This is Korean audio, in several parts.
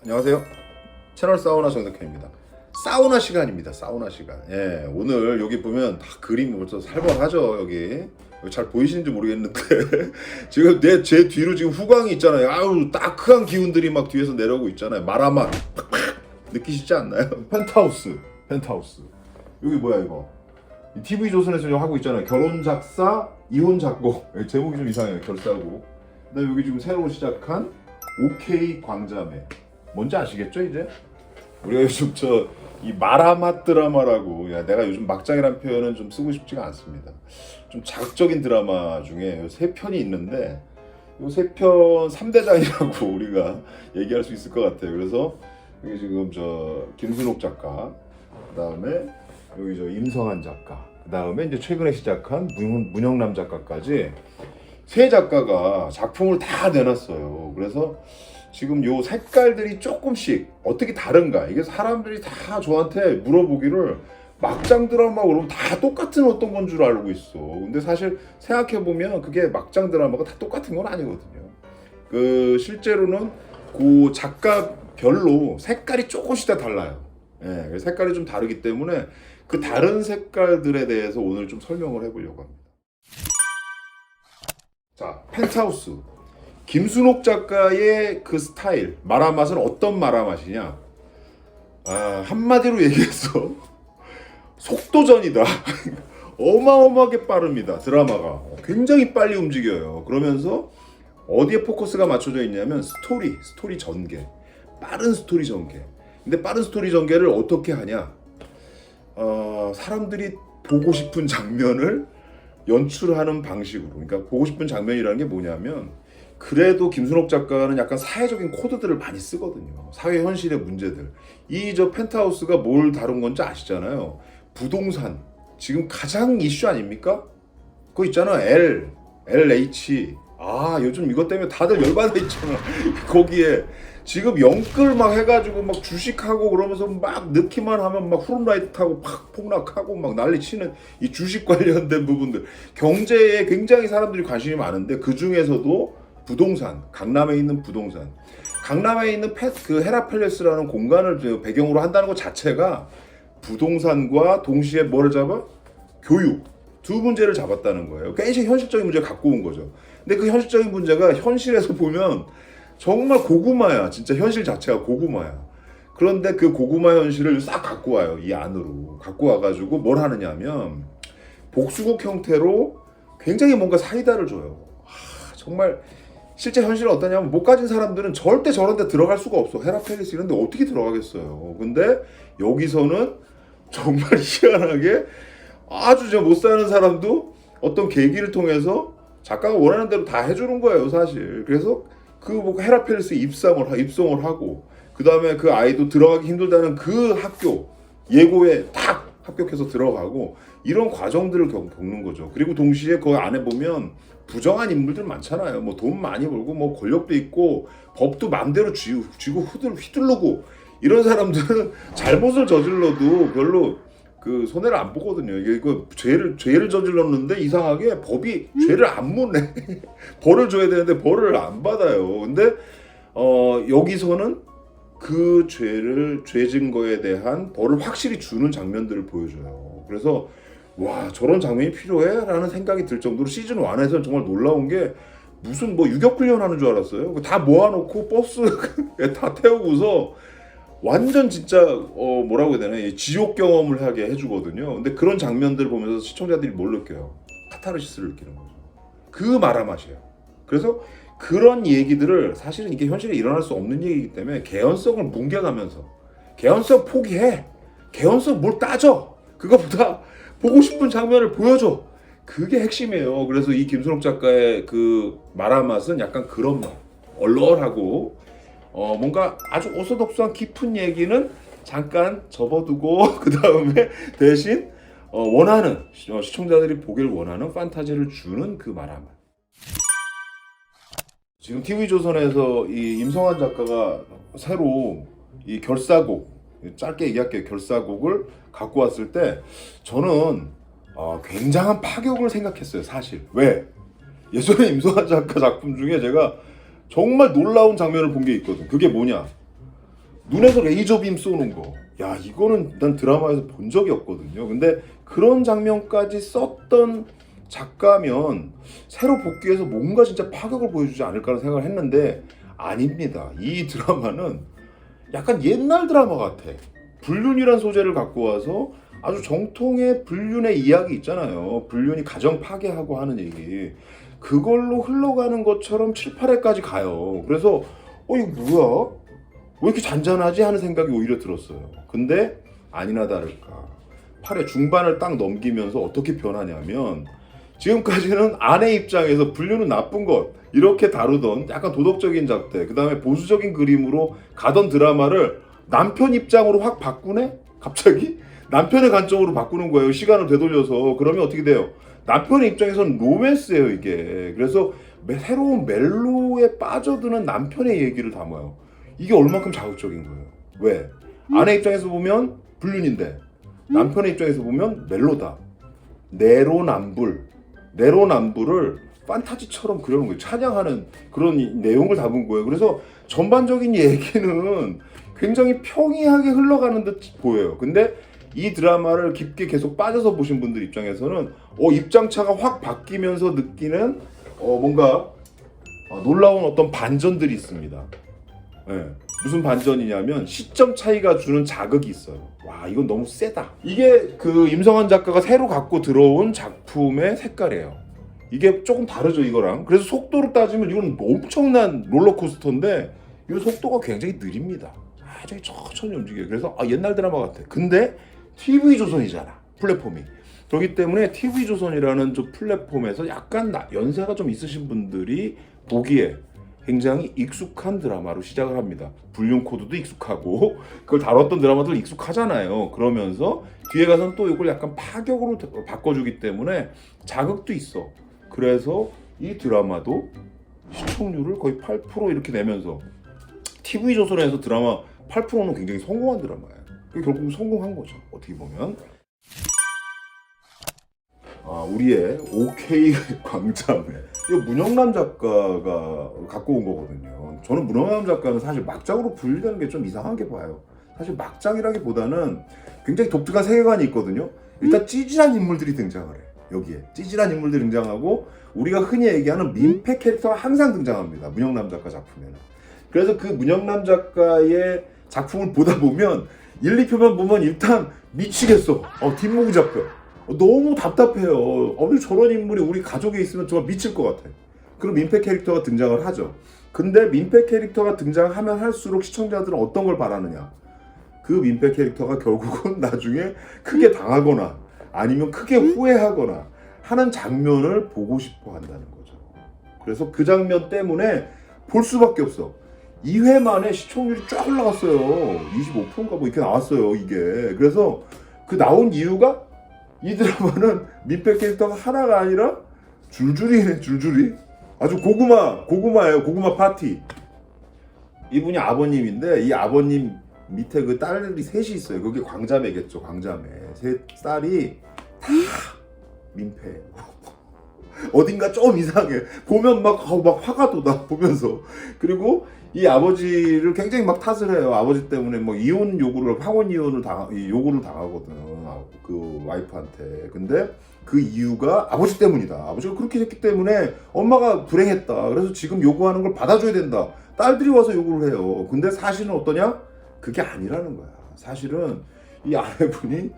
안녕하세요. 채널 사우나 정덕현입니다. 사우나 시간입니다. 사우나 시간. 예, 오늘 여기 보면 다 그림이 벌써 살벌하죠. 여기 잘 보이시는지 모르겠는데 지금 제 뒤로 지금 후광이 있잖아요. 아우 따크한 기운들이 막 뒤에서 내려오고 있잖아요. 마라맛 느끼시지 않나요? 펜트하우스. 여기 뭐야 이거? TV 조선에서 하고 있잖아요. 결혼 작사, 이혼 작곡. 제목이 좀 이상해요. 결사곡. 그다음에 여기 지금 새로 시작한 OK 광자매. 뭔지 아시겠죠 이제? 우리가 요즘 이 마라맛 드라마라고, 야 내가 요즘 막장이라는 표현은 좀 쓰고 싶지가 않습니다. 좀 자극적인 드라마 중에 세 편이 있는데 이 세 편 3대장이라고 우리가 얘기할 수 있을 것 같아요. 그래서 여기 지금 김순옥 작가, 그다음에 여기 임성한 작가, 그다음에 이제 최근에 시작한 문영남 작가까지 세 작가가 작품을 다 내놨어요. 그래서 지금 요 색깔들이 조금씩 어떻게 다른가, 이게 사람들이 다 저한테 물어보기를 막장 드라마 그러면 다 똑같은 어떤 건 줄 알고 있어. 근데 사실 생각해보면 그게 막장 드라마가 다 똑같은 건 아니거든요. 실제로는 그 작가별로 색깔이 조금씩 다 달라요. 예, 색깔이 좀 다르기 때문에 그 다른 색깔들에 대해서 오늘 좀 설명을 해보려고 합니다. 자, 펜트하우스. 김순옥 작가의 그 스타일, 마라맛은 어떤 마라맛이냐? 한마디로 얘기해서 속도전이다. 어마어마하게 빠릅니다. 드라마가 굉장히 빨리 움직여요. 그러면서 어디에 포커스가 맞춰져 있냐면 스토리 전개, 빠른 스토리 전개. 근데 빠른 스토리 전개를 어떻게 하냐? 사람들이 보고 싶은 장면을 연출하는 방식으로. 그러니까 보고 싶은 장면이라는 게 뭐냐면, 그래도 김순옥 작가는 약간 사회적인 코드들을 많이 쓰거든요. 사회 현실의 문제들. 펜트하우스가 뭘 다룬 건지 아시잖아요. 부동산. 지금 가장 이슈 아닙니까? 그거 있잖아. LH. 요즘 이것 때문에 다들 열받아 있잖아. 거기에 지금 영끌 막 해가지고 막 주식하고 그러면서 막 넣기만 하면 막 후룸라이트 타고 팍 폭락하고 막 난리 치는 이 주식 관련된 부분들. 경제에 굉장히 사람들이 관심이 많은데 그 중에서도 부동산, 강남에 있는 부동산, 강남에 있는 그 헤라팰리스라는 공간을 배경으로 한다는 것 자체가 부동산과 동시에 뭐를 잡아? 교육, 두 문제를 잡았다는 거예요. 굉장히 현실적인 문제를 갖고 온 거죠. 근데 그 현실적인 문제가 현실에서 보면 정말 고구마야. 진짜 현실 자체가 고구마야. 그런데 그 고구마 현실을 싹 갖고 와요. 이 안으로 갖고 와가지고 뭘 하느냐면 복수국 형태로 굉장히 뭔가 사이다를 줘요. 정말 실제 현실은 어떠냐면, 못 가진 사람들은 절대 저런 데 들어갈 수가 없어. 헤라팰리스 이런 데 어떻게 들어가겠어요. 근데 여기서는 정말 희한하게 아주 못 사는 사람도 어떤 계기를 통해서 작가가 원하는 대로 다 해주는 거예요, 사실. 그래서 헤라팰리스 입성을 하고, 그 다음에 그 아이도 들어가기 힘들다는 그 학교, 예고에 딱 합격해서 들어가고, 이런 과정들을 겪는 거죠. 그리고 동시에 그 안에 보면 부정한 인물들 많잖아요. 뭐 돈 많이 벌고 뭐 권력도 있고 법도 마음대로 쥐고 휘두르고, 이런 사람들은 잘못을 저질러도 별로 그 손해를 안 보거든요. 이게 죄를 저질렀는데 이상하게 법이 죄를 안 묻네. 벌을 줘야 되는데 벌을 안 받아요. 근데 여기서는 그 죄 증거에 대한 벌을 확실히 주는 장면들을 보여줘요. 그래서 와, 저런 장면이 필요해? 라는 생각이 들 정도로 시즌 1에서는 정말 놀라운 게, 무슨 유격훈련 하는 줄 알았어요. 다 모아놓고 버스에 다 태우고서 완전 진짜 뭐라고 해야 되나, 지옥 경험을 하게 해주거든요. 근데 그런 장면들을 보면서 시청자들이 뭘 느껴요? 카타르시스를 느끼는 거죠. 그 마라맛이에요. 그래서 그런 얘기들을, 사실은 이게 현실에 일어날 수 없는 얘기이기 때문에 개연성을 뭉개가면서, 개연성 포기해, 개연성 뭘 따져, 그거보다 보고 싶은 장면을 보여줘, 그게 핵심이에요. 그래서 이 김순옥 작가의 그 마라맛은 약간 그런 맛, 얼얼하고 뭔가 아주 오소독소한 깊은 얘기는 잠깐 접어두고 그 다음에 대신 원하는 시청자들이 보길 원하는 판타지를 주는 그 마라맛. 지금 TV조선에서 이 임성한 작가가 새로 이 결사곡, 짧게 얘기할게요. 결사곡을 갖고 왔을 때 저는 굉장한 파격을 생각했어요. 사실. 왜? 예전에 임성환 작가 작품 중에 제가 정말 놀라운 장면을 본 게 있거든. 그게 뭐냐? 눈에서 레이저빔 쏘는 거. 야, 이거는 난 드라마에서 본 적이 없거든요. 근데 그런 장면까지 썼던 작가면 새로 복귀해서 뭔가 진짜 파격을 보여주지 않을까라는 생각을 했는데 아닙니다. 이 드라마는 약간 옛날 드라마 같아. 불륜이란 소재를 갖고 와서 아주 정통의 불륜의 이야기 있잖아요. 불륜이 가정 파괴하고 하는 얘기. 그걸로 흘러가는 것처럼 7, 8회까지 가요. 그래서 이거 뭐야? 왜 이렇게 잔잔하지? 하는 생각이 오히려 들었어요. 근데 아니나 다를까 8회 중반을 딱 넘기면서 어떻게 변하냐면 지금까지는 아내 입장에서 불륜은 나쁜 것 이렇게 다루던 약간 도덕적인 잣대 그 다음에 보수적인 그림으로 가던 드라마를 남편 입장으로 확 바꾸네? 갑자기? 남편의 관점으로 바꾸는 거예요. 시간을 되돌려서. 그러면 어떻게 돼요? 남편의 입장에서는 로맨스예요 이게. 그래서 새로운 멜로에 빠져드는 남편의 얘기를 담아요. 이게 얼마큼 자극적인 거예요. 왜? 아내 입장에서 보면 불륜인데 남편의 입장에서 보면 멜로다. 내로남불을 판타지처럼 그려놓은 거예요. 찬양하는 그런 내용을 담은 거예요. 그래서 전반적인 얘기는 굉장히 평이하게 흘러가는 듯 보여요. 근데 이 드라마를 깊게 계속 빠져서 보신 분들 입장에서는 입장차가 확 바뀌면서 느끼는 뭔가 놀라운 어떤 반전들이 있습니다. 네. 무슨 반전이냐면 시점 차이가 주는 자극이 있어요. 와, 이건 너무 세다. 이게 그 임성환 작가가 새로 갖고 들어온 작품의 색깔이에요. 이게 조금 다르죠 이거랑. 그래서 속도로 따지면 이건 엄청난 롤러코스터인데 이 속도가 굉장히 느립니다. 아주 천천히 움직여요. 그래서 옛날 드라마 같아. 근데 TV조선이잖아 플랫폼이. 그렇기 때문에 TV조선이라는 저 플랫폼에서 약간 연세가 좀 있으신 분들이 보기에 굉장히 익숙한 드라마로 시작을 합니다. 불륜 코드도 익숙하고 그걸 다뤘던 드라마들 익숙하잖아요. 그러면서 뒤에 가서는 또 이걸 약간 파격으로 바꿔주기 때문에 자극도 있어. 그래서 이 드라마도 시청률을 거의 8% 이렇게 내면서 TV조선에서 드라마 8%는 굉장히 성공한 드라마예요. 결국 성공한 거죠. 어떻게 보면. 우리의 OK 광자매. 이거 문영남 작가가 갖고 온 거거든요. 저는 문영남 작가는 사실 막장으로 분류되는 게 좀 이상하게 봐요. 사실 막장이라기보다는 굉장히 독특한 세계관이 있거든요. 일단 찌질한 인물들이 등장을 해. 여기에 찌질한 인물들이 등장하고 우리가 흔히 얘기하는 민폐 캐릭터가 항상 등장합니다. 문영남 작가 작품에는. 그래서 그 문영남 작가의 작품을 보다 보면 1, 2표만 보면 일단 미치겠어. 뒷목이 잡혀. 너무 답답해요. 저런 인물이 우리 가족에 있으면 정말 미칠 것 같아. 그럼 민폐 캐릭터가 등장을 하죠. 근데 민폐 캐릭터가 등장하면 할수록 시청자들은 어떤 걸 바라느냐. 그 민폐 캐릭터가 결국은 나중에 크게 당하거나 아니면 크게 후회하거나 하는 장면을 보고 싶어 한다는 거죠. 그래서 그 장면 때문에 볼 수밖에 없어. 2회 만에 시청률이 쫙 올라갔어요. 25%인가 뭐 이렇게 나왔어요 이게. 그래서 그 나온 이유가 이 드라마는 민폐 캐릭터가 하나가 아니라 줄줄이네. 줄줄이 아주 고구마예요. 고구마 파티. 이분이 아버님인데 이 아버님 밑에 그 딸이 셋이 있어요. 그게 광자매겠죠. 광자매. 세 딸이 다 민폐. 어딘가 좀 이상해. 보면 막 화가 돋아 보면서. 그리고 이 아버지를 굉장히 막 탓을 해요. 아버지 때문에 뭐 이혼 요구를 황혼 이혼을 요구를 당하거든. 그 와이프한테. 근데 그 이유가 아버지 때문이다. 아버지가 그렇게 했기 때문에 엄마가 불행했다. 그래서 지금 요구하는 걸 받아줘야 된다. 딸들이 와서 요구를 해요. 근데 사실은 어떠냐? 그게 아니라는 거야. 사실은 이 아내분이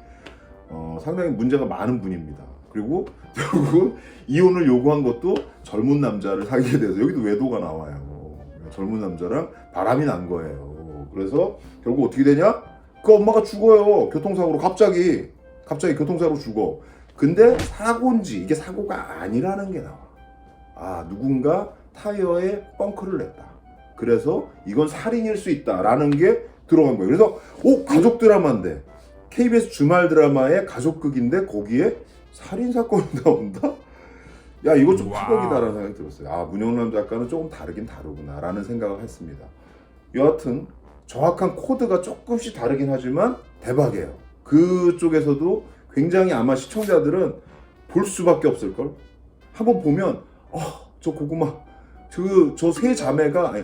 상당히 문제가 많은 분입니다. 그리고 결국은 이혼을 요구한 것도 젊은 남자를 사귀게 돼서 여기도 외도가 나와요. 젊은 남자랑 바람이 난 거예요. 그래서 결국 어떻게 되냐? 그 엄마가 죽어요. 교통사고로 갑자기 교통사고로 죽어. 근데 사고인지 이게 사고가 아니라는 게 나와. 누군가 타이어에 뻥크를 냈다. 그래서 이건 살인일 수 있다라는 게 들어간 거예요. 그래서 가족 드라마인데 KBS 주말 드라마의 가족극인데 거기에 살인 사건이 나온다? 야, 이거 좀 파격이다라는 생각이 들었어요. 문영남 작가는 조금 다르긴 다르구나라는 생각을 했습니다. 여하튼 정확한 코드가 조금씩 다르긴 하지만 대박이에요. 그쪽에서도 굉장히 아마 시청자들은 볼 수밖에 없을걸? 한번 보면 저 고구마 저 세 자매가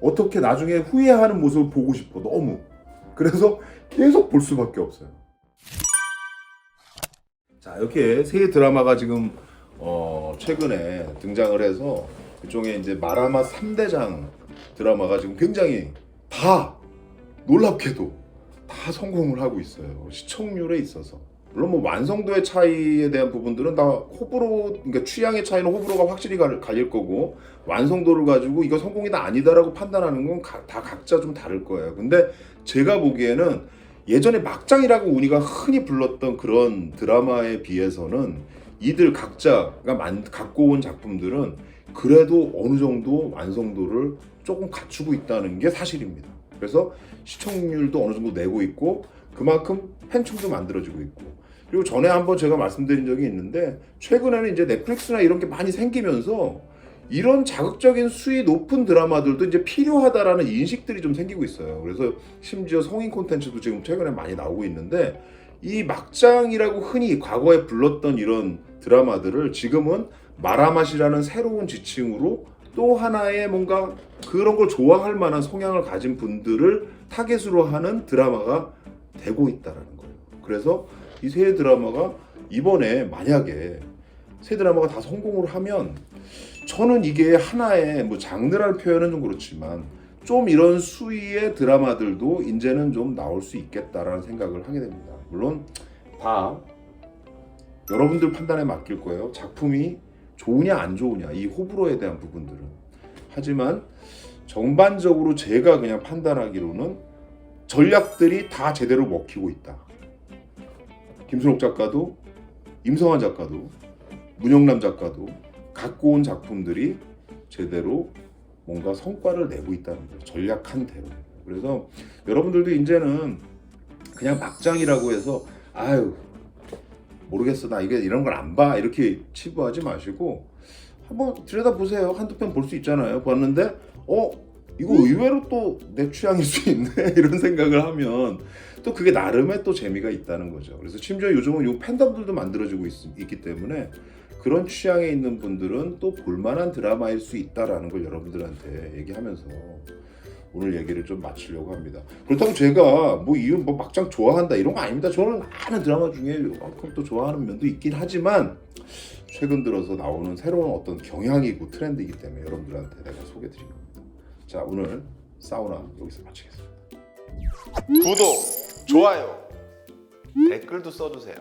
어떻게 나중에 후회하는 모습을 보고 싶어 너무. 그래서 계속 볼 수밖에 없어요. 자, 이렇게 새 드라마가 지금 최근에 등장을 해서 그중에 이제 마라마 3대장 드라마가 지금 굉장히 다 놀랍게도 다 성공을 하고 있어요. 시청률에 있어서. 물론 뭐 완성도의 차이에 대한 부분들은 다 호불호, 그러니까 취향의 차이는 호불호가 확실히 갈릴 거고, 완성도를 가지고 이거 성공이다 아니다라고 판단하는 건 다 각자 좀 다를 거예요. 근데 제가 보기에는 예전에 막장이라고 우리가 흔히 불렀던 그런 드라마에 비해서는 이들 각자가 갖고 온 작품들은 그래도 어느 정도 완성도를 조금 갖추고 있다는 게 사실입니다. 그래서 시청률도 어느 정도 내고 있고 그만큼 팬층도 만들어지고 있고, 그리고 전에 한번 제가 말씀드린 적이 있는데 최근에는 이제 넷플릭스나 이런 게 많이 생기면서 이런 자극적인 수위 높은 드라마들도 이제 필요하다라는 인식들이 좀 생기고 있어요. 그래서 심지어 성인 콘텐츠도 지금 최근에 많이 나오고 있는데, 이 막장이라고 흔히 과거에 불렀던 이런 드라마들을 지금은 마라맛이라는 새로운 지칭으로 또 하나의 뭔가 그런 걸 좋아할 만한 성향을 가진 분들을 타겟으로 하는 드라마가 되고 있다라는 거예요. 그래서 이 세 드라마가 이번에 만약에 세 드라마가 다 성공을 하면 저는 이게 하나의 뭐 장르라는 표현은 좀 그렇지만 좀 이런 수위의 드라마들도 이제는 좀 나올 수 있겠다라는 생각을 하게 됩니다. 물론 다 여러분들 판단에 맡길 거예요. 작품이 좋으냐 안 좋으냐 이 호불호에 대한 부분들은. 하지만 전반적으로 제가 그냥 판단하기로는 전략들이 다 제대로 먹히고 있다. 김순옥 작가도, 임성환 작가도, 문영남 작가도 갖고 온 작품들이 제대로 뭔가 성과를 내고 있다는 거예요. 전략한 대로. 그래서 여러분들도 이제는 그냥 막장이라고 해서 아유 모르겠어 나 이게 이런 걸 안 봐 이렇게 치부하지 마시고 한번 들여다보세요. 한두 편 볼 수 있잖아요. 봤는데 이거 의외로 또 내 취향일 수 있네 이런 생각을 하면 또 그게 나름의 또 재미가 있다는 거죠. 그래서 심지어 요즘은 요 팬덤들도 만들어지고 있기 때문에 그런 취향에 있는 분들은 또 볼만한 드라마일 수 있다라는 걸 여러분들한테 얘기하면서 오늘 얘기를 좀 마치려고 합니다. 그렇다고 제가 뭐 막장 좋아한다 이런 거 아닙니다. 저는 많은 드라마 중에 요만큼 또 좋아하는 면도 있긴 하지만 최근 들어서 나오는 새로운 어떤 경향이고 트렌드이기 때문에 여러분들한테 내가 소개드린 겁니다. 자, 오늘 사우나 여기서 마치겠습니다. 구독, 좋아요, 댓글도 써주세요.